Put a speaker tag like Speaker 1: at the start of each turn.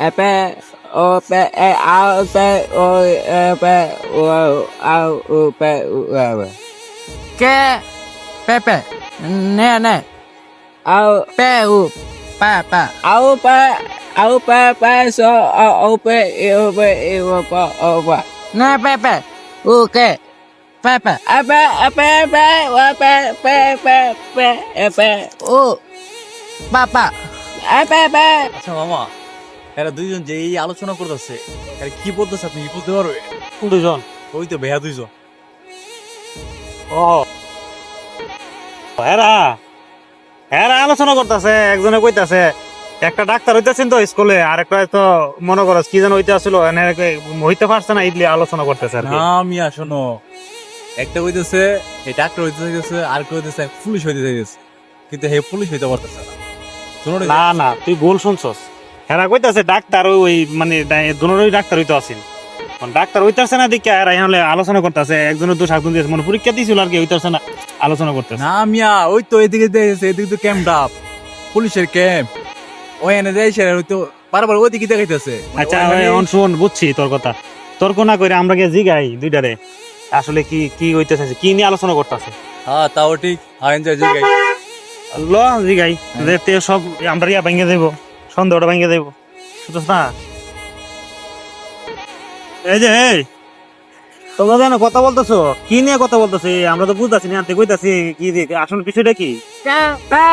Speaker 1: Epe o pe e ao pe o pe o ao o pe o
Speaker 2: কে পেপে নে
Speaker 1: ao
Speaker 2: pay উ পা
Speaker 1: ao pe so o pe o pa o pa
Speaker 2: নে পেপে উ কে পেপে
Speaker 1: Epe o pe epe
Speaker 2: উ পাপা
Speaker 1: epe
Speaker 3: আচ্ছা মামা, এরা দুইজন যে এই আলোচনা করতেছে, এরা কি বলতেছে আপনি কি বলতে পারবে?
Speaker 4: কোন দুজন?
Speaker 3: ওই তো ভাইয়া দুইজন।
Speaker 4: ও হেরা হেরা আলোচনা করতেছে, একজনে কইতাছে একটা ডাক্তার হইতেছেন তো স্কুলে, আর একটা তো মনে করস কি যেন হইতে আসলো, হইতে পারছে না, ইডলি আলোচনা করতেছে আর কি।
Speaker 3: না মিয়া শোনো, একটা কইতেছে এই ডাক্তার হইতে চাইতেছে, আর কেউ হইতেছে পুলিশ হইতে চাইতেছে, কিন্তু হে পুলিশ হইতে পারতেছে না। শোনো রে,
Speaker 4: না না, তুই ভুল শুনছস। হেরা কইতাছে ডাক্তার ওই মানে দুনোরই ডাক্তার হইতে আসেন, ডাক্তার হইতাছে না দিকে এরা হলে আলোচনা করতেছে, একজনের দোষ একজন দিয়েছে, মানে পরীক্ষা দিয়েছিল আর কি, হইতাছে না আলোচনা করতেছে।
Speaker 3: না মিয়া ওই তো এদিকে দেখেছে, এদিকে তো ক্যাম্প ডাপ, পুলিশের ক্যাম্প, ওই এনে যাইছে ওই তো বারবার ওইদিকে দেখাইতেছে।
Speaker 4: আচ্ছা শোন, বুঝছি তোর কথা, তর্ক না করে আমরা গিয়ে জিগাই দুইটারে আসলে কি কি হইতে চাইছে, কি নিয়ে আলোচনা করতেছে।
Speaker 3: হ্যাঁ তাও ঠিক, আইন যাই জিগাই।
Speaker 4: ল জিগাই, দেখতে সব আমরা ইয়া ভেঙে দেবো, সন্দেহটা ভেঙে দেবো, বুঝছ না? এই যে এই তোমরা জানো কথা বলতেছো, কি নিয়ে কথা বলতেছি আমরা তো বুঝতেছি না, আনতে কইতাছি কি আসলে বিষয়টা কি?
Speaker 1: pe